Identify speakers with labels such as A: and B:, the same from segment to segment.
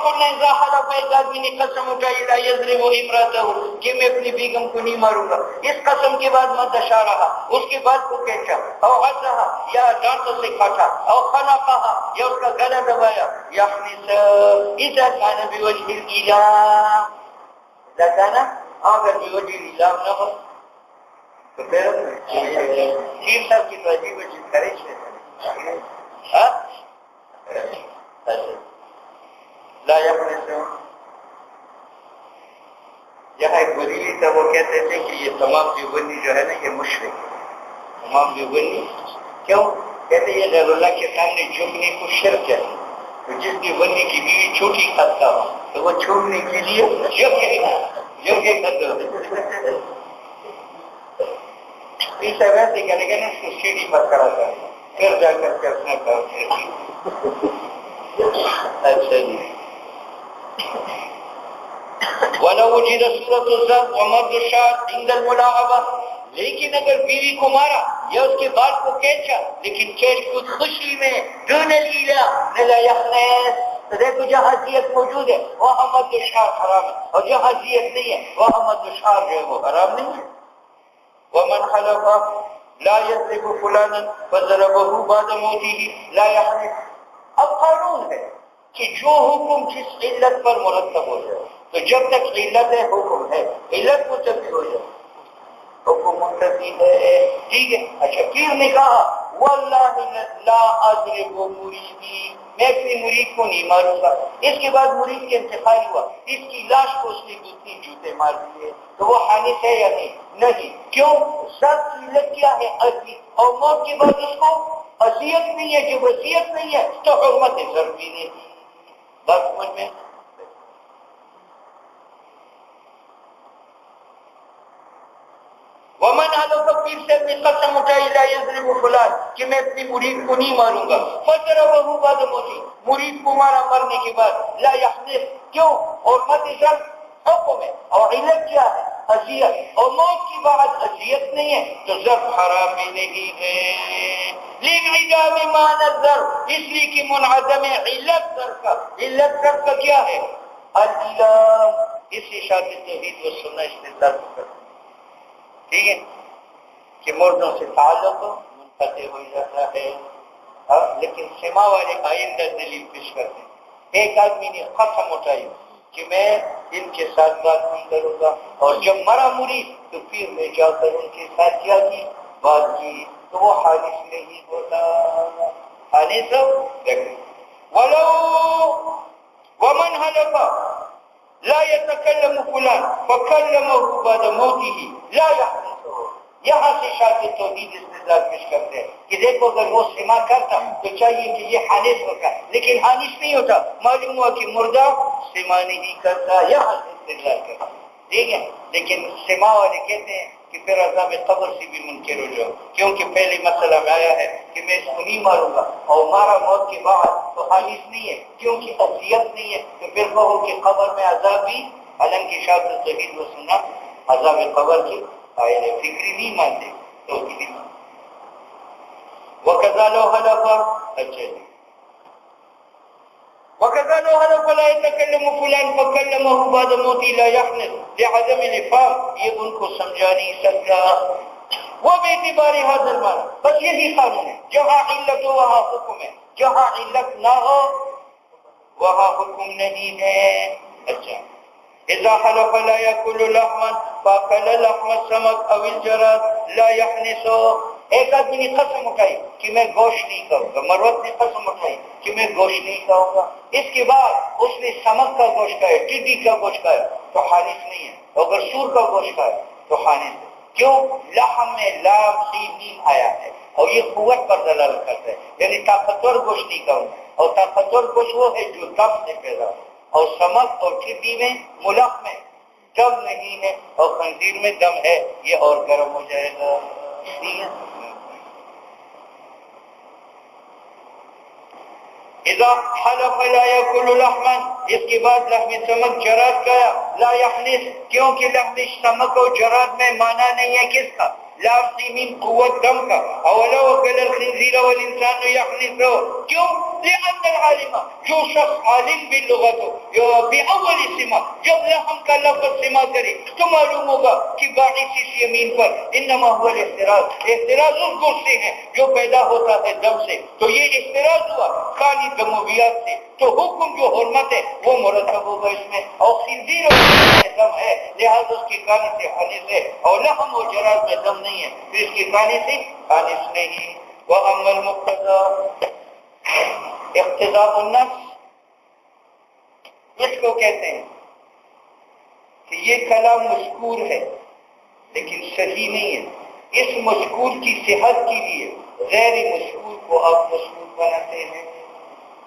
A: قلنا اذا حلف ایک آدمی نے قسم اٹھائی لا یضرب امرأته کہ میں اپنی بیگم کو نہیں ماروں گا، اس قسم کے بعد مدشا رہا، اس کے بعد کو کھینچا او عزها یا ڈانٹوں سے کاٹا او خنقها یا اس کا گلا دبایا، یحنس اذا كان بوجه الاله، اذا كان اگر بوجه الاله نہ ہو تو پھر شیر صاحب کی تو عجیب چیز کرے لا یحنس. یہاں ایک بریلی تھا، وہ کہتے تھے کہ یہ تمام دیوبندی جو ہے نا یہ مشرک ہے. تمام دیوبندی کیوں کہتے یہ غیر اللہ کے سامنے جھکنے کو شرک ہے. تو جس دیوبندی کی بیوی چھوٹی کھاتا ہو تو وہ چھوڑنے کے لیے جھکے کھاتے ہو. ایسا ویسے کرے گا نا، اس کو سیڑھی پر کھڑا کر پھر جا کر کے اپنا کام. اچھا جی. وَلَوْ وُجِدَ سُورَةُ الزَّرْ وَمَرْضُ الشَّعْرِ عِنْدَ الْمُلَاعَبَةِ، لیکن اگر بیوی کو مارا یا اس کے بال کو کھینچا لیکن کھینچ کود خوشی میں دون الإله لا يحنس، تو دیکھو جہاں حیثیت موجود ہے وہاں مد الشعر حرام ہے، اور جہاں حیثیت نہیں ہے وہاں مد الشعر جو ہے وہ حرام نہیں ہے. وَمَنْ حَلَفَ لَا يَضْرِبُ فُلَانًا فَضَرَبَهُ بَعْدَ مَوْتِهِ لَا يَحْنس. اب قانون ہے کہ جو حکم جس علت پر مرتب ہو جائے، تو جب تک علت ہے حکم ہے، علت منتفی ہو جائے حکم منتفی ہے. ٹھیک ہے. اچھا پیر نے کہا واللہ لا اضرب مریدی، میں اپنے مرید کو نہیں ماروں گا. اس کے بعد مرید کے انتقال ہوا، اس کی لاش کو اس نے 2-3 جوتے مار دیے، تو وہ حانث ہے یا نہیں؟ نہیں. کیوں؟ سر کی علت کیا ہے؟ اذی، اور موت کے بعد اس کو اذیت نہیں ہے. جب اذیت نہیں ہے تو حرمت زر بھی نہیں. بات سمجھ میں؟ ومن حلف پیر سے اپنی قسم اٹھائی لا یضرب فلان کہ میں اپنی مرید کو نہیں ماروں گا، فضربه بعد موتی، مرید کو مارا مرنے کے بعد، لا یحنس، کیوں؟ اور مد زر حکم ہے، اور علت کیا ہے؟ اذیت، اور موت کی بعد اذیت نہیں ہے تو زر حرام بھی نہیں ہے. لانعدام معنی الزر، اس لیے کہ منعدم علت زر کا، علت زر کا کیا ہے؟ الالہ. اس اشارت توحید و سنہ استدلال کرتا. ٹھیک ہے کہ مردوں سے تعلق منقطع ہو جاتا ہے. لیکن سما والے آئندہ دلیل پیش کرتے ہیں. ایک آدمی نے قسم اٹھائی کہ میں ان کے ساتھ بات نہیں کروں گا، اور جب مرا مرید تو پھر میں جا کر ان کے ساتھ کیا کی بات کی، تو وہ حادث نہیں ہوتا. حادث ولو ومن حلف لا يتكلم فلان فكلمه بعد موته لا يحنسه. یہاں سے شاید توحید استدلال پیش کرتے ہیں کہ دیکھو اگر وہ سما کرتا تو چاہیے کہ یہ حانث ہوتا، لیکن حانث نہیں ہوتا. معلوم ہوا کہ مردہ سما نہیں کرتا، یہاں سے استدلال کرتا. ٹھیک ہے. لیکن سما والے کہتے ہیں کہ پھر عذاب قبر سے بھی منکر ہو جاؤ، کیونکہ پہلے مسئلہ میں آیا ہے کہ میں اس کو نہیں ماروں گا، اور مارا موت کے بعد تو حانث نہیں ہے کیونکہ اذیت نہیں ہے، تو پھر کہو کہ قبر میں عذاب بھی، حالانکہ شاید توحید و سنہ عذاب قبر کی قائل ہے، فکری نہیں مانتے توحیدی مانتے. وَكَذَا لَوْ حَلَفَ، اچھا جی، وَكَذَا لَوْ حَلَفَ لَا يَتَكَلَّمُ فُلَانٌ فَكَلَّمَهُ بَعْدَ مَوْتِهِ لَا يَحْنث لِعَدَمِ الْإِفْهَامِ، یہ ان کو سمجھا نہیں سکتا. وَبِاعْتِبَارِ هَذَا الْمَعنى، بس یہی قانون ہے، جہاں علت ہو وہاں حکم ہے، جہاں علت نہ ہو وہاں حکم نہیں ہے. اچھا اذا حلف لا يأكل لحما فأكل لحم السمك أو الجراد لا يحنث. ایک آدمی نے قسم اٹھائی کہ میں گوشت نہیں کھاؤں گا، مروت نے قسم اٹھائی کہ میں گوشت نہیں کھاؤں گا، اس کے بعد اس نے سمک کا گوشت کھایا، ٹڈی کا گوشت کھایا تو حانث نہیں ہے، اگر سور کا گوشت کھایا تو حانث ہے. کیوں؟ لحم میں لام سین میم آیا ہے، اور یہ قوت پر دلالت کرتا ہے، یعنی طاقتور گوشت نہیں کھاؤں. اور طاقتور گوشت وہ ہے جو دم سے پیدا ہو، اور سمک اور ٹڈی میں ملق میں دم نہیں ہے، اور خنزیر میں دم ہے، یہ اور گرم ہو جائے گا. ٹھیک ہے. اذا حلف لا يأكل لحما، اس کے بعد لحم سمک جراد کا لا يحنث، کیونکہ لحم سمک اور جراد میں معنی نہیں ہے کس کا؟ لام سین قوت دم کا. اولو اکل الخنزیر والانسان يحنث، کیوں؟ لأن العالم جو شخص عالم باللغت بأول سما جب لحم کا لفظ سما کرے تو معلوم ہوگا کہ باعث اس یمین پر انما هو الاحتراز احتراز اس گوشت سے ہے جو پیدا ہوتا ہے دم سے تو یہ احتراز ہوا خالی دمویات سے تو حکم جو حرمت ہے وہ مرتب ہوگا اس میں اور خنزیر اور دم ہے لہذا اس کی کانی سے حادث ہے اور لحم اور جراد میں دم نہیں ہے پھر اس کی کانی سے حادث نہیں وَأَمَّا الْمُقْتَضَى اقتضاء النص اس کو کہتے ہیں کہ یہ کلام مذکور ہے لیکن صحیح نہیں ہے اس مذکور کی صحت کے لیے غیر مذکور کو آپ مذکور بناتے ہیں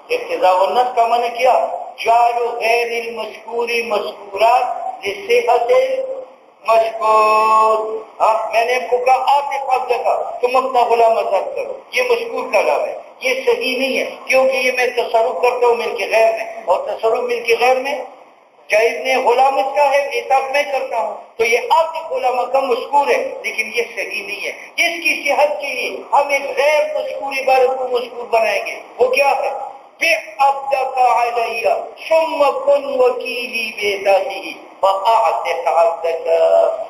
A: اقتضاء النص کا معنی کیا جعل غیر المذکور مذکورات لصحت مذکور میں نے آپ کو کہا آپ نے پاک دیکھا تم اپنا غلام آزاد کرو یہ مذکور کلام ہے یہ صحیح نہیں ہے کیونکہ یہ میں تصرف کرتا ہوں ملک غیر میں اور تصرف ملک غیر میں جائز نے غلام اس کا ہے اطاعت میں کرتا ہوں تو یہ آپ کے غلامہ کا مذکور ہے لیکن یہ صحیح نہیں ہے اس کی صحت کے لیے ہم ایک غیر مذکور عبارت کو مذکور بنائیں گے وہ کیا ہے بِعَبْدَكَ عَلَيَّ ثُمَّ كُنْ وَكِيلِي بِعِدَادِهِ فَأَعْتِقْ عَبْدَكَ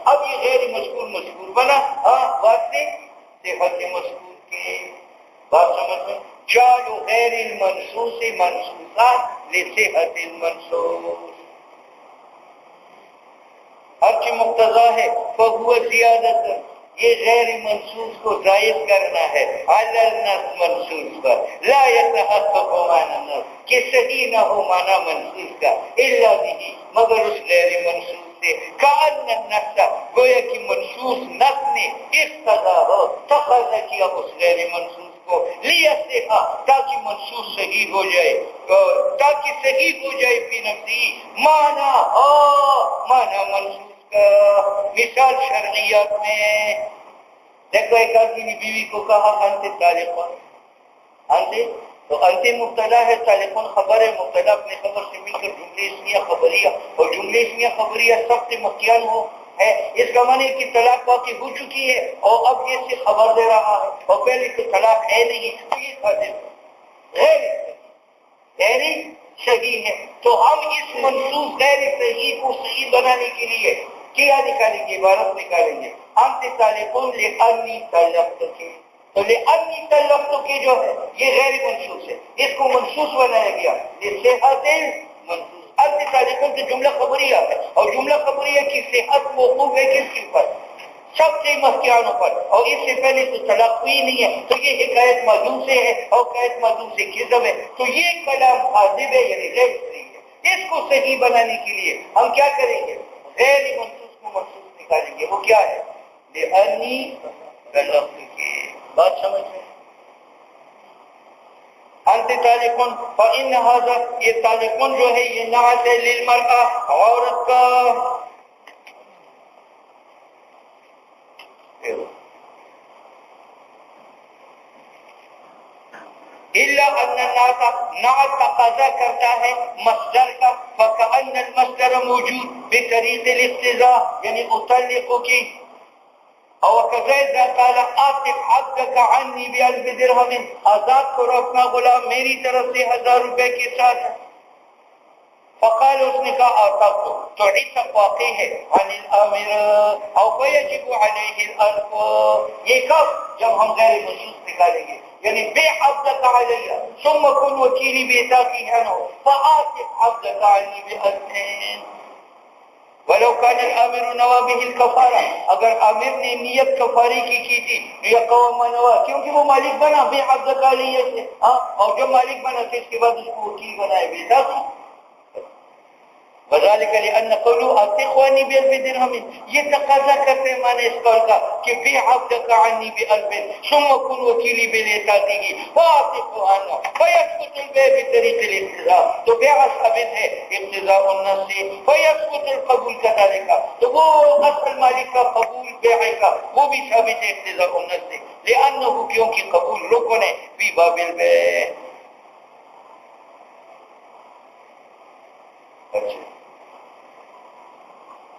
A: اب یہ غیر مذکور بنا واسطے صحت مذکور کے بات سمجھ میں جعل غیر المنصوص منصوصات لصحت المنصوص ہر چی مقتضا ہے فہو زیادت یہ غیر منصوص کو زائد کرنا ہے علی النص منصوص پر لا يتحقق معنی النص کہ صحیح نہ ہو معنی منصوص کا الا به مگر اس غیر منصوص سے کأن النص گویا کہ منصوص نص نے اقتضا ہو تقاضا کیا اس غیر منصوص کو لیصح تاکہ منصوص صحیح ہو جائے تاکہ صحیح ہو جائے فی نفسی معنی معنی منصوص کا مثال شرعیات میں دیکھو ایک آدمی نے بیوی کو کہا انت طالقون انت تو انت مبتدا ہے طالقون خبر ہے مبتدا اپنے خبر سے مل کر جملے اسمیہ خبریہ اور جملے اسمیہ خبریہ سب سے مکیان ہو ہے اس کا معنی کہ طلاق واقع ہو چکی ہے اور اب یہ سے خبر دے رہا ہے اور پہلے تو طلاق ہے نہیں تو یہ خاطر غیر صحیح ہے تو ہم اس منصوص غیر صحیح کو صحیح بنانے کے لیے کیا نکالیں گے عبارت نکالیں گے انت طالقون لأنی طلقتک تو لأنی طلقتک جو ہے یہ غیر منصوص ہے اس کو منصوص بنایا گیا لصحت منصوص انت طالقون تو جملہ خبریہ ہے اور جملہ خبریہ کی صحت موقوف ہے کس کے پر سب سے محکیانوں پر اور اس سے پہلے تو طلاق ہوئی نہیں ہے تو یہ حکایت معدوم سے ہے اور حکایت معدوم سے کذب ہے تو یہ کلام حاضب ہے یعنی غیر صحیح ہے اس کو صحیح بنانے کے لیے ہم کیا کریں گے غیر منصوص کو منصوص نکالیں گے وہ کیا ہے لأنی طلقتک بات سمجھ میں انت طالقون فإن هذا یہ طالقون جو ہے یہ نعت ہے للمرأة عورت کا الا ان نعت تقاضا کرتا ہے مصدر کا فكأن المصدر موجود بطریق الاقتضاء یعنی اطلق کی او كذا قال آتق عبدك عني ب1000 درهم آزاد کرو اپنا غلام میری طرف سے 1000 روپے کے ساتھ فقال اس نے کہا آتا تو عتق واقع ہے عن الامر او فيجب عليه الالف یہ کب جب ہم غیر منصوص نکالیں گے یعنی بے عبدك علي ثم كن وكيلي بإتاقي عنه فآتق عبدك عني ب1000 ولو كان الامر نوى به الكفارہ اگر امیر نے نیت کفاری کی تھی یا قوم نوا کیونکہ وہ مالک بنا بے عبدك علي سے اور جب مالک بنا تو اس کے بعد اس کو وکیل بنائے بإتاقی وذلك لأن قولوا آتق عني ب1000 درهم یہ تقاضا کرتے ہیں معنی اس قول کا کہ بِعْ عَبْدَكَ عَنِّي ب1000 ثم كن وكيلي بِلِعْتَاقِهِ فآتق عنه فيسقط البيع بطريق الاقتضاء تو بیع ثابت ہے اقتضاء النص فيسقط القبول كذلك تو وہ اصل مالک کا قبول بیع کا وہ بھی ثابت ہے اقتضاء النص لأنه کیونکہ قبول رکن ہے فی باب البيع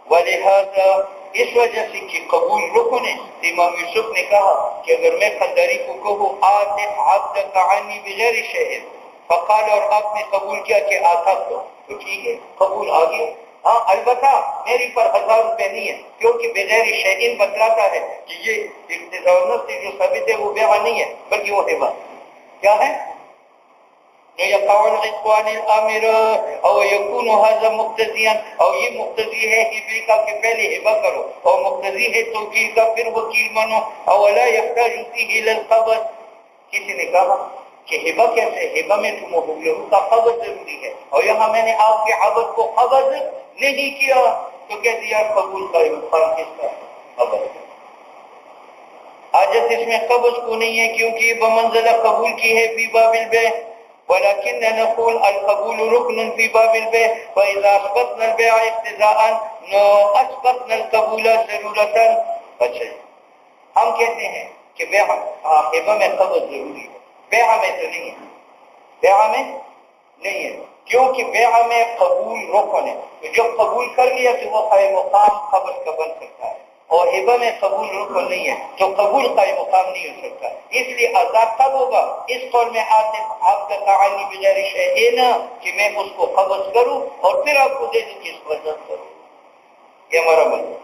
A: ولہذا اس وجہ سے کہ قبول رکن ہے امام یوسف نے کہا کہ اگر میں خندری کو کہوں آتق عبدک عنی بغیر شہد فقال اور آپ نے قبول کیا کہ آتا تو ٹھیک ہے قبول آ گیا. ہاں البتہ میری پر 1000 روپے نہیں ہے کیونکہ بغیر شیئن بتلاتا ہے کہ یہ اقتضاء النص سے جو ثابت ہے وہ بیع نہیں ہے بلکہ وہ ہبہ کیا ہے. يقع العتق عن الامر او يكون هذا مقتضيا او یہ مقتضی ہے ہبے کا کہ پہلے ہبہ کرو اور مقتضی ہے توکیل کا پھر وکیل بنو او لا يحتاج فيه الى القبض. کسی نے کہا کہ ہبہ کیسے ہبہ میں تو مہر کا قبض ضروری ہے اور یہاں میں نے آپ کے عبد کو قبض نہیں کیا تو کہہ دیا قبول کا مقام کس کا قبض. حاجت اس میں قبض کو نہیں ہے کیونکہ یہ بمنزلہ قبول کی ہے فی باب البیع ولكن نقول القبول ركن في باب البيع فاذا اثبتنا البيع اقتضاء اثبتنا القبول ضرورة. اچھا ہم کہتے ہیں کہ بیع ہبہ میں قبض ضروری ہے بیع میں تو نہیں ہے بیع میں نہیں ہے کیونکہ بیع میں قبول رکن ہے تو جب قبول کر لیا تو وہ قائم مقام قبض کا بن سکتا ہے اور ہبہ میں قبول رکن نہیں ہے تو قبول قائم مقام نہیں ہو سکتا. اس لیے آزاد تب ہوگا اس قول میں آپ کا تعالی بغیر شیء نا کہ میں اس کو قبض کروں اور پھر آپ کو دے دوں کہ اس کو آزاد کروں. یہ ہمارا مطلب.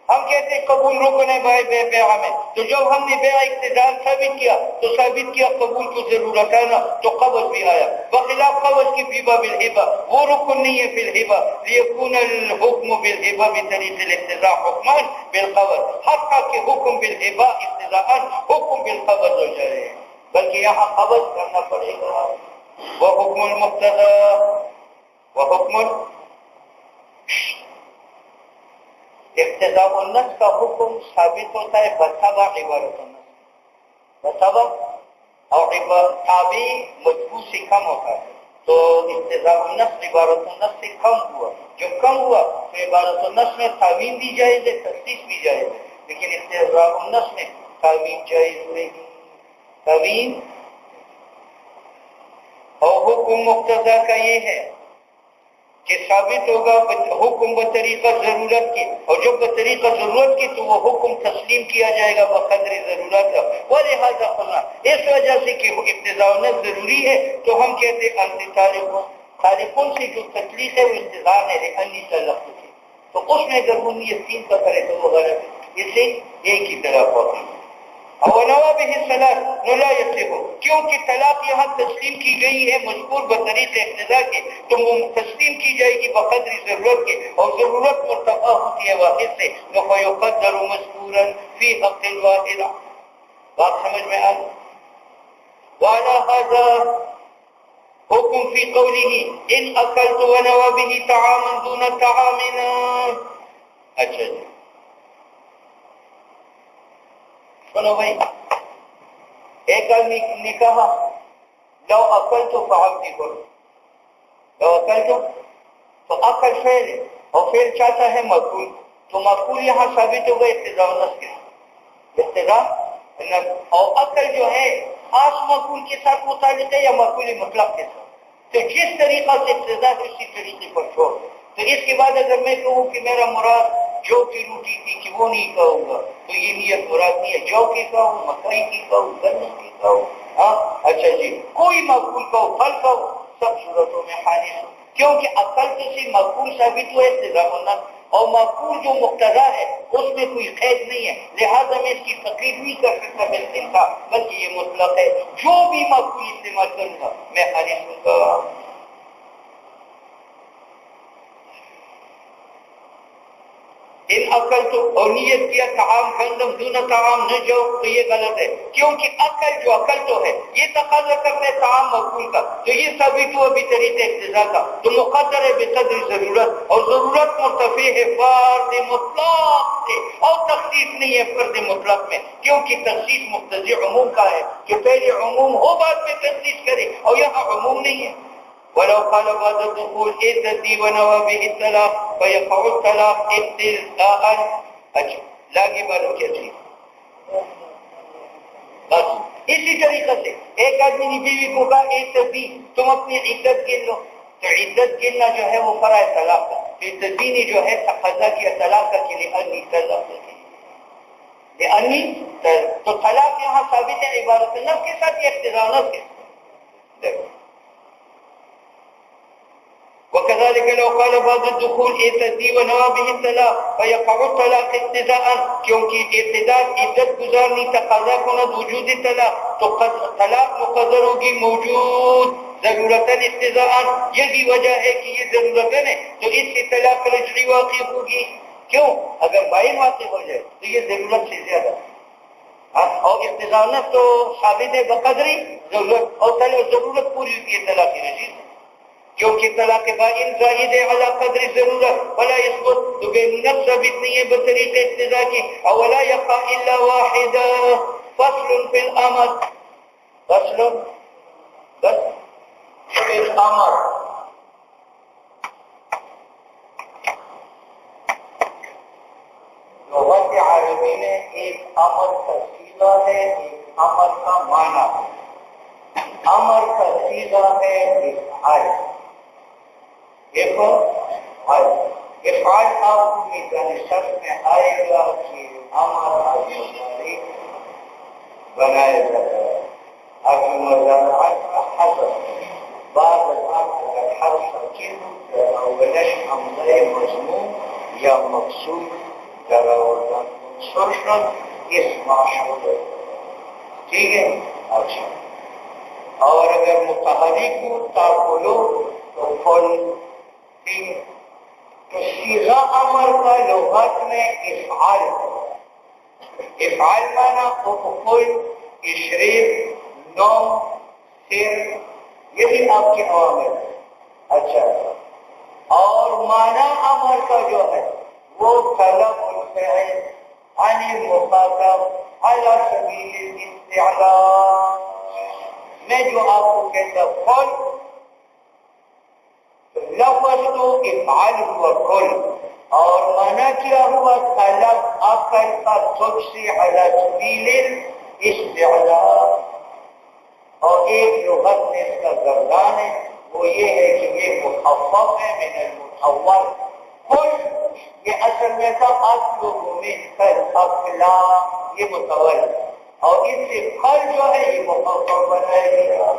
A: ہم کہتے ہیں قبول رکن ہے بھائی بیع میں تو جب ہم نے بیع اقتضاء ثابت کیا تو ثابت کیا قبول کو ضرورت ہے نا تو قبض بھی آیا. بخلاف قبض کی فی باب الہبہ وہ رکن نہیں ہے فی الہبہ لیکون الحکم بالہبہ بطریق الاقتضاء حکمان بالقبض حتیٰ کہ حکم بالہبہ اقتضاء حکم بالقبض ہو جائے بلکہ یہاں قبض کرنا پڑے گا. وہ حکم المقتضى وہ حکم اقتضاء النص کا حکم ثابت ہوتا ہے بتابع عبارت النص بتابع اور تابع مجبور سے کم ہوتا ہے تو اقتضاء النص عبارت النص سے کم ہوا جب کم ہوا تو عبارت النص میں تعویل بھی جائز ہے تخصیص بھی جائز ہے لیکن اقتضاء النص میں تعویل جائز نہیں تعویل. اور حکم مقتضی کا یہ ہے کہ ثابت ہوگا حکم بطریقہ ضرورت کی اور جب بطریقہ ضرورت کی تو وہ حکم تسلیم کیا جائے گا بقدر ضرورت کا. ولہذا قلنا اس وجہ سے کہ اقتضاء النص ضروری ہے تو ہم کہتے ہیں انت خالقوں سے جو تکلیف ہے وہ اقتضاء ہے انی طلق کی تو اس میں اگر وہ یقین کا کرے تو وہ غلط ہے. اس سے ایک ہی طرف ہوتی ہے اور نوابہ الصلاۃ لا یصح کیونکہ طلاق یہاں تسلیم کی گئی ہے مذکور بطریق اقتضاء کے تو وہ تسلیم کی جائے گی بقدر ضرورت کے اور ضرورت مرتفع ہوتی ہے واحد سے فیقدر مذکورا فی حق الواحد. بات سمجھ میں آ گئی. وعلى هذا حکم فی قوله ان اکلت ونوابه طعاما دون طعامنا. اچھا جی سنو بھائی ایک آدمی نے کہا لو عقل تو فعل کی کرو لو عقل تو عقل فعل ہے اور فعل چاہتا ہے مقبول تو مقبول یہاں ثابت ہوگا اقتضاء النص کے اقتضاء النص اور عقل جو ہے خاص مقبول کے ساتھ متعلق ہے یا مقبول مطلق کے ساتھ تو جس طریقہ سے اقتضاء ہے اسی طریقے پر چھوڑ. تو اس کے بعد اگر میں کہوں کہ میرا مراد جو کی روٹی تھی کہ وہ نہیں کہوں گا تو یہ نیت مراد نہیں ہے جو کی کہوں مکئی کی کہوں گنے کی کہوں اچھا جی کوئی مقبول کہو پھل کہو سب صورتوں میں حادث کیونکہ عقل تو سے مقبول ثابت ہوا اقتضاء النص اور مقبول جو مقتضا ہے اس میں کوئی قید نہیں ہے لہذا میں اس کی تقریر نہیں کر سکتا بالکل کا بلکہ یہ مطلق ہے جو بھی مقبول استعمال کروں گا میں حادث ہوں گا. ان عقل تو اور نیت کیا طعام گندم دون طعام نہ جاؤ تو یہ غلط ہے کیونکہ عقل تو ہے یہ تقاضا کرتے ہے طعام مقبول کا تو یہ ثابت ہوا بھی طریقے اقتضاء کا تو مقدر ہے بقدر ضرورت اور ضرورت مرتفع ہے فرد مطلق سے اور تخصیص نہیں ہے فرد مطلق میں کیونکہ تخصیص مقتضی عموم کا ہے کہ پہلے عموم ہو بعد میں تخصیص کرے اور یہاں عموم نہیں ہے. ولو قال بعد الدخول اتدي ونوابه الطلاق فيقع الطلاق ابتداء. اچھا لاگے بارو کیا چیز بس اسی طریقے سے ایک آدمی نے بیوی کو کہا اتدی تم اپنی عدت گن لو تو عدت گننا جو ہے وہ فرع طلاق کا اتدی نے جو ہے تقاضا کیا طلاق کا کہ لأنی طلاق لأنی تو طلاق یہاں ثابت ہے عبارت النص کے ساتھ یا اقتضاء النص کے ساتھ. وكذلك لو قال بعض الدخول اعتدي ونوى به الطلاق فيقع الطلاق ابتداء، کیونکہ ابتداء عدت گزارنی تقاضا کند وجود طلاق، تو طلاق مقدر ہوگی موجود ضرورتاً ابتداء، یہی وجہ ہے کہ یہ ضرورتاً ہے تو اس سے طلاق رجعی واقع ہوگی. کیوں؟ اگر بائن واقع ہو جائے تو یہ ضرورت سے زیادہ، اور ابتداء تو ثابت ہے بقدری ضرورت، اور ضرورت پوری ہوتی ہے طلاق رجعی، کیونکہ طلاق بائن زائد ہے علی قدر ضرورت ولا يثبت، تو بے نفس ثابت نہیں ہے بطریق اقتضاء کی. اولا يقع الا واحدا. فصل فی الامر، فصل بس فی الامر، لغت عربی میں ایک امر کا صیغہ ہے، ایک امر کا معنی ہے. امر کا صیغہ ہے افعال، دیکھو افعال آپ کو میزان شرط میں آئے گا کہ امر مضارع بنایا جاتا ہے. اب مضارعات کا حذف بعض اوقات اگر حرف ساکن اولش حمزه مضموم یا مقصود در آوردن منصور شد اسم شد، ٹھیک ہے. اچھا، اور اگر متحرک ہو تاکلو تو فل، ٹھیک ہے. تو صیغہ امر کا لغت میں افعال، افعال مانا افعل، اشریف، نوم، سر، یہی آپ کے عوامل. اچھا، اور معنی امر کا جو ہے وہ طلب الفعل عن المخاطب على سبيل الاستعلاء. میں جو آپ کو کہتا قل، لفظ تو افعال ہوا قل، اور معنی کیا ہوا طلب عقل کا تجھ سے على سبيل الاستعلاء. اور ایک لغت میں اس کا گردان ہے وہ یہ ہے کہ یہ مخفف ہے من المتول. قل یہ اصل میں تھا اطلب منک الاقلا، یہ متول، اور اس سے قل جو ہے یہ مخفف بنایا گیا.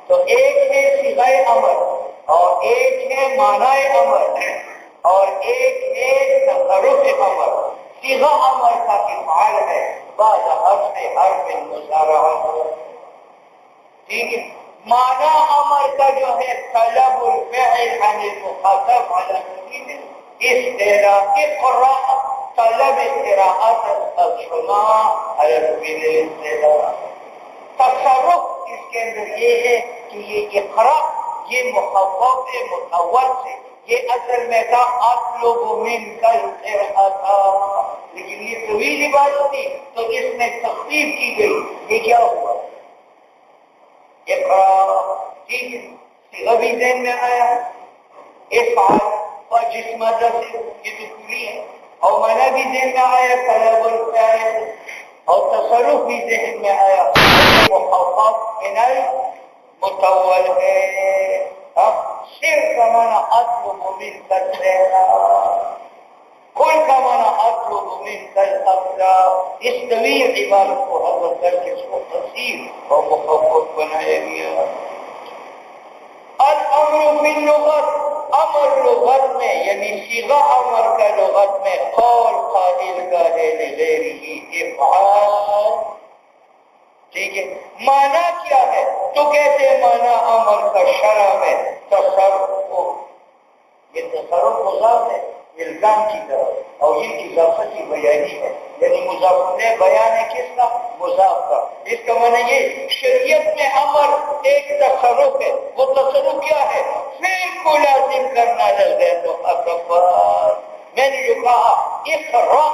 A: تو ایک ہے صیغہ امر، اور ایک ہے معنی امر، اور ایک ہے تصرف امر. صیغہ امر کا افعال ہے بعد حرف مضارعہ، ٹھیک ہے. معنی امر کا جو ہے طلب الفعل عن المخاطب على سبيل الاستعلاء، اقرأ، طلب قراءت الشما على سبيل الاستعلاء. تصرف اس کے اندر یہ ہے کہ یہ اقرأ یہ مخفف متول سے، یہ اصل میں تھا اطلب منک القراءة، لیکن یہ طویل عبارت تھی تو اس میں تخفیف کی گئی. یہ کیا ہوا؟ اقرأ، ٹھیک ہے. صیغہ بھی ذہن میں آیا، افعال اور جس مدد سے یہ تو کلی ہے، اور معنی بھی ذہن میں آیا طلب الفعل، اور تصرف بھی ذہن میں آیا مخفف من المتول ہے. سر کا معنی اطلب منک القراءة، کل کا معنی اطلب منک الاقلا. اس طویل عبارت کو حضرت کر کے اس کو قصیر اور مخفف بنایا گیا. الامر فی اللغت، امر لغت میں یعنی صیغہ امر کا لغت میں قول قائل کا ہے لغیرہ افعال، ٹھیک ہے. معنی کیا ہے؟ تو کہتے ہیں معنی امر کا شرع میں تصرف، یہ تصرف مضاف ہے الزام کی طرف، اور یہ اضافتی بیانی ہے، یعنی مضاف نے بیان ہے کس کا؟ مضاف کا. اس کا معنی یہ شریعت میں امر ایک تصرف ہے، وہ تصرف کیا ہے؟ فعل کو لازم کرنا لغیر مخاطب. میں نے جو کہا اقرأ،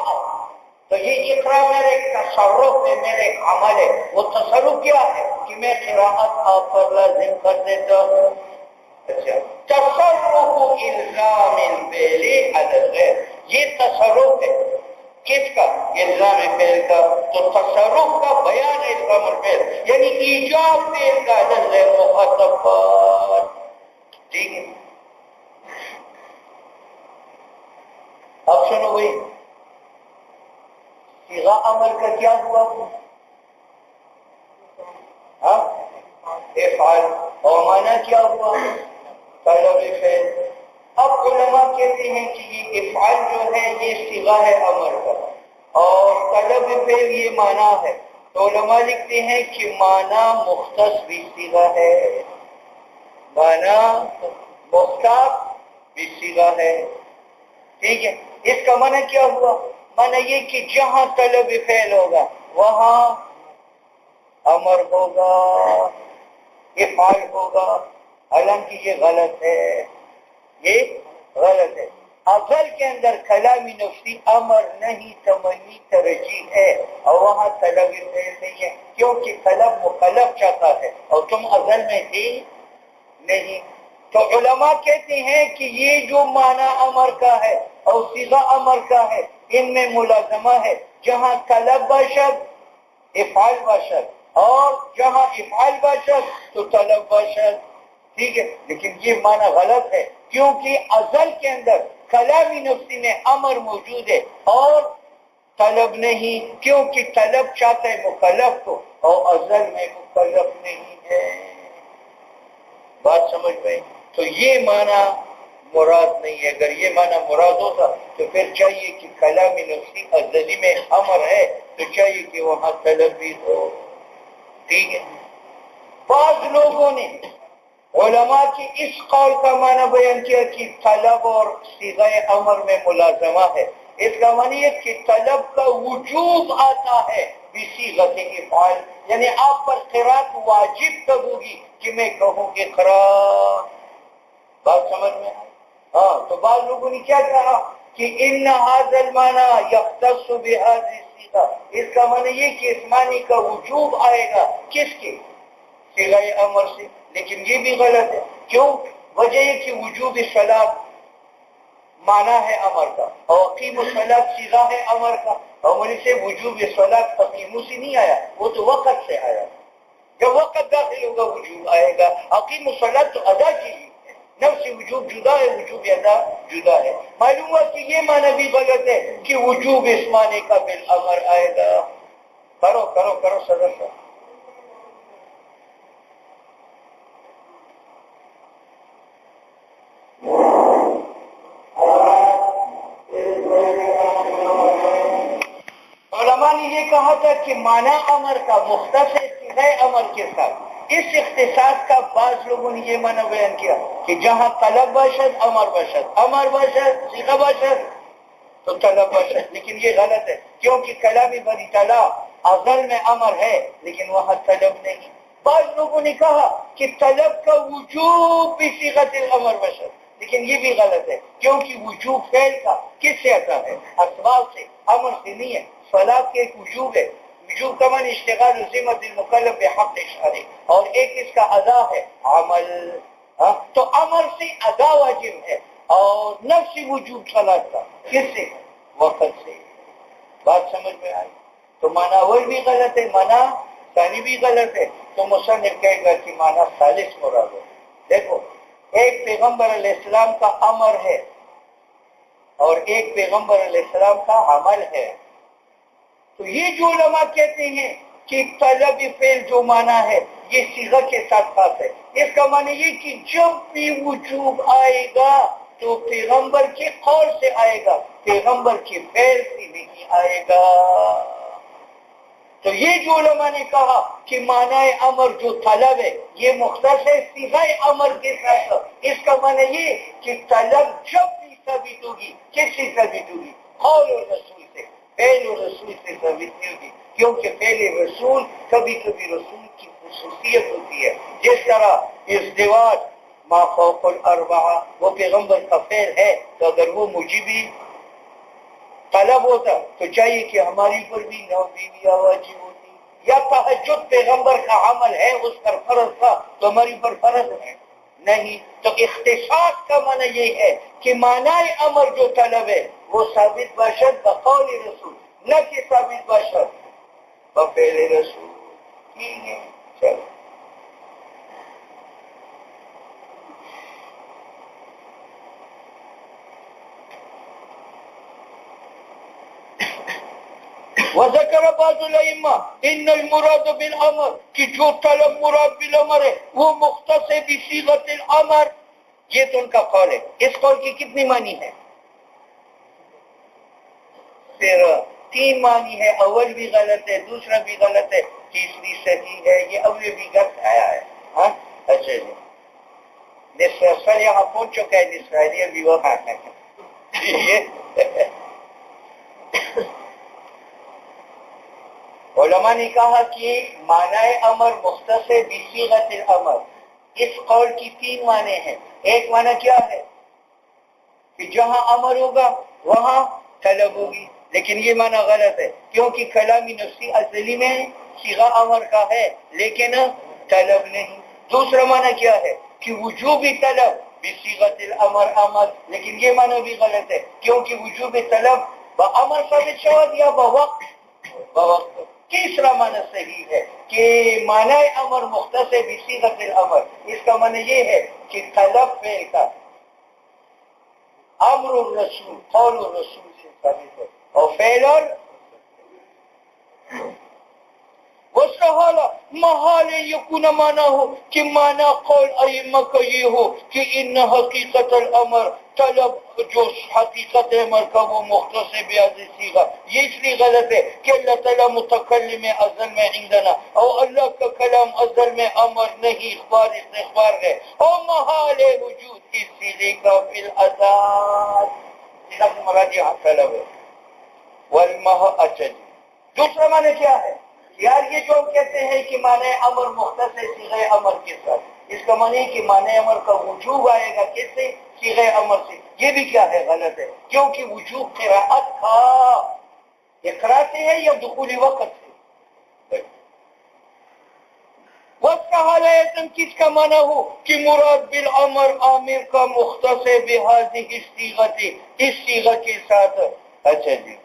A: تو یہ اقرا میرے ایک تصرف ہے، میرے ایک عمل ہے. وہ تصرف کیا ہے کہ میں قراءت آپ پر لازم کر دیتا ہوں. اچھا، تصرف الزام الفعل علی الغیر، یہ تصرف ہے کس کا؟ الزام فعل کا. تو تصرف کا بیان ہے الزام الفعل، یعنی ایجاب فعل کا علی الغیر مخاطب پر، ٹھیک ہے. اب سنو بھائی، صیغہ امر کا کیا ہوا؟ افعال، اور معنی کیا ہوا؟ طلب فعل. اب علماء کہتے ہیں کہ یہ افعال جو ہے یہ صیغہ ہے امر کا، اور طلب فعل یہ معنی ہے، تو علماء لکھتے ہیں کہ معنی مختص بھی صیغہ ہے، معنی مختص بھی صیغہ ہے، ٹھیک ہے۔ اس کا معنی کیا ہوا؟ معنی یہ کہ جہاں طلب فعل ہوگا وہاں امر ہوگا، افعال ہوگا، حالانکہ یہ غلط ہے، یہ غلط ہے۔ اصل کے اندر کلامی نفسی امر نہیں، تمنی ترجیح ہے، اور وہاں طلب فعل نہیں ہے، کیونکہ طلب مکلف چاہتا ہے اور تم اصل میں تھی نہیں۔ تو علماء کہتے ہیں کہ یہ جو معنی امر کا ہے اور صیغہ امر کا ہے ان میں ملازمہ ہے، جہاں طلب باشد افعال باشد، اور جہاں افعال باشد تو طلب باشد، ٹھیک ہے۔ لیکن یہ معنی غلط ہے، کیونکہ ازل کے اندر کلامی نفسی میں امر موجود ہے اور طلب نہیں، کیونکہ طلب چاہتا ہے مکلف کو اور ازل میں مکلف نہیں ہے۔ بات سمجھ میں؟ تو یہ معنی مراد نہیں ہے۔ اگر یہ معنی مراد ہوتا تو پھر چاہیے کہ کلامی نفسی ازلی میں امر ہے تو چاہیے کہ وہاں طلب بھی ہو، ٹھیک ہے۔ بعض لوگوں نے علماء کی اس قول کا معنی بیان کیا کہ طلب اور صیغہ امر میں ملازمہ ہے۔ اس کا معنی ہے کہ طلب کا وجوب آتا ہے بصیغۃ افعال، یعنی آپ پر قرات واجب کب ہوگی کہ میں کہوں کہ قرات۔ بات سمجھ میں؟ ہاں، تو بعض لوگوں نے کیا کہا کہ ان هذا المعنى يختص بهذه الصيغه، اس کا معنی یہ کہ اس معنی کا وجوب آئے گا کس کے؟ صیغہ امر سے، لیکن یہ بھی غلط ہے۔ کیوں؟ وجہ یہ کہ وجوب صلاۃ معنی ہے امر کا، اور اقیم الصلاۃ صیغہ ہے امر کا، اور من سے وجوب صلاۃ اقیمو سے نہیں آیا، وہ تو وقت سے آیا، جب وقت داخل ہوگا وجوب آئے گا۔ اقیم الصلاۃ تو ادا کیجیے، نفس وجوب جدا ہے، وجوب ادا جدا ہے۔ معلوم ہوا کہ یہ معنی بھی غلط ہے کہ وجوب اس معنی کا بالامر آئے گا۔ کرو کرو کرو صدر صاحب۔ علماء نے یہ کہا تھا کہ معنی امر کا مختص ہے صیغہ امر کے ساتھ۔ اس اختصاص کا بعض لوگوں نے یہ معنی بیان کیا کہ جہاں طلب باشد امر باشد، امر باشد صیغہ باشد تو طلب باشد، لیکن یہ غلط ہے، کیونکہ کلامی بری تعالیٰ ازل میں امر ہے لیکن وہاں طلب نہیں۔ بعض لوگوں نے کہا کہ طلب کا وجوب بھی صیغۃ الامر باشد، لیکن یہ بھی غلط ہے، کیونکہ وجوب فعل کا کس سے آتا ہے؟ اسباب سے، امر سے نہیں ہے۔ صلاۃ کے ایک وجوب ہے، وجوب کا معنی اشتغال ذمۃ المکلف بحق شرعی، اور ایک اس کا ادا ہے عمل، تو امر سے ادا واجب ہے، اور نفسی وجوب صلاۃ کا کس سے؟ وقت سے۔ بات سمجھ میں آئی؟ تو معنی اول بھی غلط ہے، معنی ثانی بھی غلط ہے، تو مصنف کہے گا کہ معنی ثالث مراد ہے۔ دیکھو، ایک پیغمبر علیہ السلام کا امر ہے اور ایک پیغمبر علیہ السلام کا عمل ہے، تو یہ جو علماء کہتے ہیں کہ طلب فعل جو معنی ہے یہ صیغہ کے ساتھ خاص ہے، اس کا معنی یہ کہ جب بھی وجوب آئے گا تو پیغمبر کے قول سے آئے گا، پیغمبر کے فعل سے نہیں آئے گا۔ تو یہ جو علماء نے کہا کہ معنی امر جو طلب ہے یہ مختص ہے صیغہ امر کے ساتھ، اس کا معنی یہ کہ طلب جب بھی ثابت ہوگی کس سے ثابت ہوگی؟ قول اور رسول سے، فعل اور رسول سے ثابت نہیں ہوگی، کیونکہ فعل رسول کبھی کبھی رسول کی خصوصیت ہوتی ہے، جس طرح ازدواج ما فوق الاربعہ وہ پیغمبر کا فعل ہے، تو اگر وہ مجیبی طلب ہوتا تو چاہیے کہ ہماری پر بھی 9 بیویاں واجب ہوتی، یا تہجد پیغمبر کا عمل ہے اس پر فرض تھا تو ہماری پر فرض ہے نہیں۔ تو اختصاص کا معنی یہ ہے کہ معنی امر جو طلب ہے وہ ثابت باشد بقول رسول، نہ کہ ثابت باشد بفعل رسول، ٹھیک ہے؟ چلو وذکر بعض الائمہ ان المراد بالامر کہ جو طلب مراد بالامر ہے وہ مختص ہے بصیغۃ الامر، یہ تو ان کا قول ہے. اس قول کی کتنی معنی ہے؟ پھر 3 معنی ہے. اول بھی غلط ہے، دوسرا بھی غلط ہے، تیسری صحیح ہے. یہ اول بھی غلط آیا ہے. ہاں اچھا جی، نصف اصل یہاں پہنچ چکا ہے، نصف بھی وہاں ہے. علماء نے کہا کہ معنی امر مختص بصیغۃ الامر. اس قول کی 3 معنی ہیں. ایک معنی کیا ہے کہ جہاں امر ہوگا وہاں طلب ہوگی، لیکن یہ معنی غلط ہے کیونکہ کلام نفسی ازلی میں صیغہ امر کا ہے لیکن طلب نہیں. دوسرا معنی کیا ہے کہ وجوب طلب بصیغۃ الامر امر، لیکن یہ معنی بھی غلط ہے کیونکہ وجوب طلب بامر ثابت شود یا بوقت. تیسرا معنی صحیح ہے کہ معنی امر مختص بصیغۃ الامر. اس کا معنی یہ ہے کہ طلب فعل کا امر الرسول قول الرسول سے ثابت ہے اور فعل اور وسہل محال یکون معنی ہو کہ معنی قول ائمہ کا یہ ہو کہ ان حقیقت الامر طلب جو حقیقت امر کا وہ مختص بهذه صیغہ. یہ اس لیے غلط ہے کہ اللہ تعالیٰ متکلم ازل میں عندنا اور اللہ کا کلام ازل میں امر نہیں اخبار استخبار ہے اور محال وجود اس صیغے کا فی الازل. اس مراد یہاں طلب ہے والمح. دوسرا معنی کیا ہے یار؟ یہ جو کہتے ہیں کہ معنی امر مختص ہے صیغہ امر کے ساتھ، اس کا معنی ہے کہ معنی امر کا وجوب آئے گا کس سے؟ صیغہ امر سے. یہ بھی کیا ہے؟ غلط ہے کیونکہ وجوب قراءت کا اقرا سے ہے یا دخول وقت سے. وقت کا حال ہے کس کا معنی ہو کہ مراد بالامر عامر کا مختص بهذه الصیغہ، اس صیغہ کے ساتھ. اچھا جی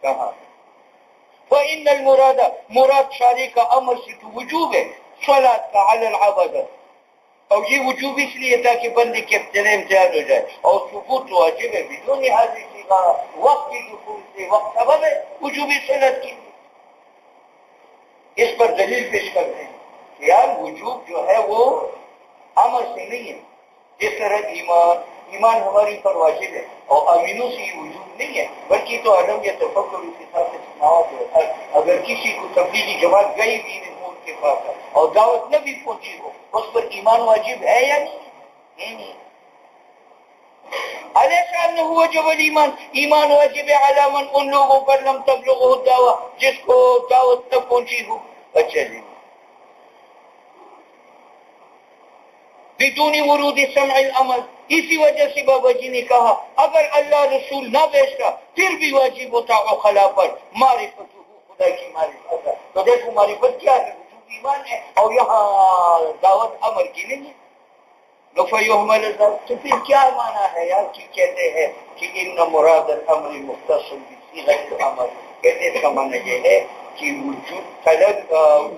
A: کہاں؟ فإن المراد مراد شارع کا امر سے تو وجوب ہے صلاۃ کا علی العبد، اور یہ وجوب اس لیے تاکہ بندے کے چلے امتیاز ہو جائے، اور ثبوت واجب ہے بدون حاضر صیغہ وقت کی دخول سے. وقت سبب ہے وجوب صلاۃ کی. اس پر دلیل پیش کرتے ہیں کہ یار وجوب جو ہے وہ امر سے نہیں ہے. جس طرح ایمان ہماری پر واجب ہے اور امینوں سے یہ وجود نہیں ہے بلکہ تو علم یا تفکر اس حساب سے سناوت ہوتا ہے. اگر کسی کو تبلیغی جماعت گئی دین ملک کے پاس اور دعوت نہ بھی پہنچی ہو اس پر ایمان واجب ہے یا نہیں؟ علیہ نہ ہوا جب ایمان ایمان واجب علی من ان لوگوں پر لم تبلغه الدعوة جس کو دعوت نہ پہنچی ہو. اچھا جی بدون ورود سمع الامر. اسی وجہ سے بابا جی نے کہا اگر اللہ رسول نہ بھیجتا پھر بھی واجب ہوتا خلا پر معرفت خدا کی معرفت. تو دیکھو معرفت کیا ہے؟ وجوب ایمان ہے اور یہاں دعوت امر کی نہیں ہے. فیحمل تو پھر کیا معنی ہے یار کہ کہتے ہیں کہ ان مراد الامر مختص بصیغۃ الامر. کہتے اس کا معنی یہ ہے کہ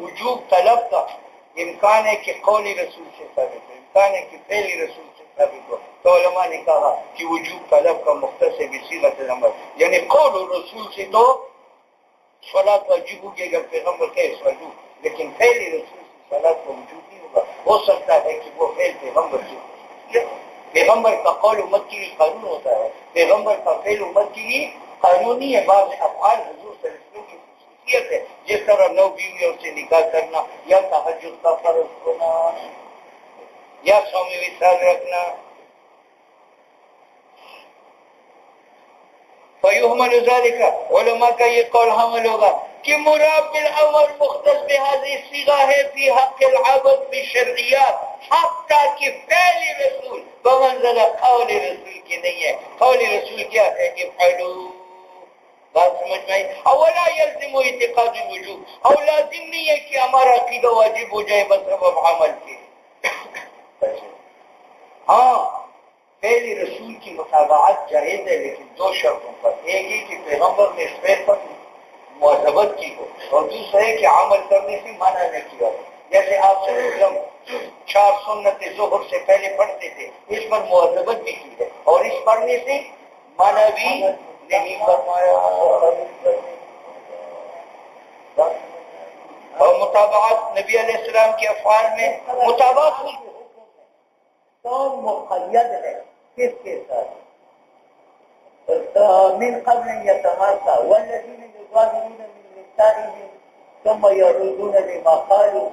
A: وجوب طلب کا امکان ہے کہ قول رسول سے ثابت ہے، امکان ہے کہ فعل رسول سے ثابت ہو. تو علماء نے کہا کہ وجوب طلب کا مختص بصیغۃ الامر یعنی قول رسول سے تو صلاۃ واجب ہوگی اگر پیغمبر کہے صلو، لیکن فعل رسول سے صلاۃ کا وجوب نہیں ہوگا. ہو سکتا ہے کہ وہ فعل پیغمبر سے، پیغمبر کا قول امت کے لیے قانون ہوتا ہے، پیغمبر کا فعل امت کے لیے قانونی ہے. بعض افعال حضور صلی اللہ علیہ وسلم کی خصوصیت ہے جس طرح 9 بیویوں سے نکاح کرنا یا تہجد کا فرض ہونا یا صوم وصال رکھنا. فیحمل ذالک علماء کا یہ قول حمل ہوگا کہ مراد بالامر مختص بهذه الصیغہ ہے فی حق العبد بالشرعیات حتی کہ فعل رسول بمنزل قول رسول کی نہیں ہے. قول رسول کیا ہے کہ افعلوا. بات سمجھ میں آئی؟ اولا یلزم اعتقاد الوجوب، اور لازم نہیں ہے کہ ہمارا عقیدہ واجب ہو جائے بس سبب عمل کے. ہاں فعل رسول کی مطابعت جائز ہے لیکن 2 شرطوں پر. ایک ہی کہ پیغمبر نے اس فعل پر مواظبت کی ہو اور دوسرا ہے کہ عمل کرنے سے منع نہ کیا ہو. جیسے آپ صلی اللہ علیہ وسلم 4 سنت ظہر سے پہلے پڑھتے تھے، اس پر مواظبت بھی کی ہے اور اس پڑھنے سے منع بھی نہیں فرمایا. اور مطابعت نبی علیہ السلام کے افعال میں مطابعت ہوئی.
B: تو مقید ہے کس کے ساتھ؟ من قبل يتماسا والذين يظاهرون من نسائهم ثم يعودون لما قالوا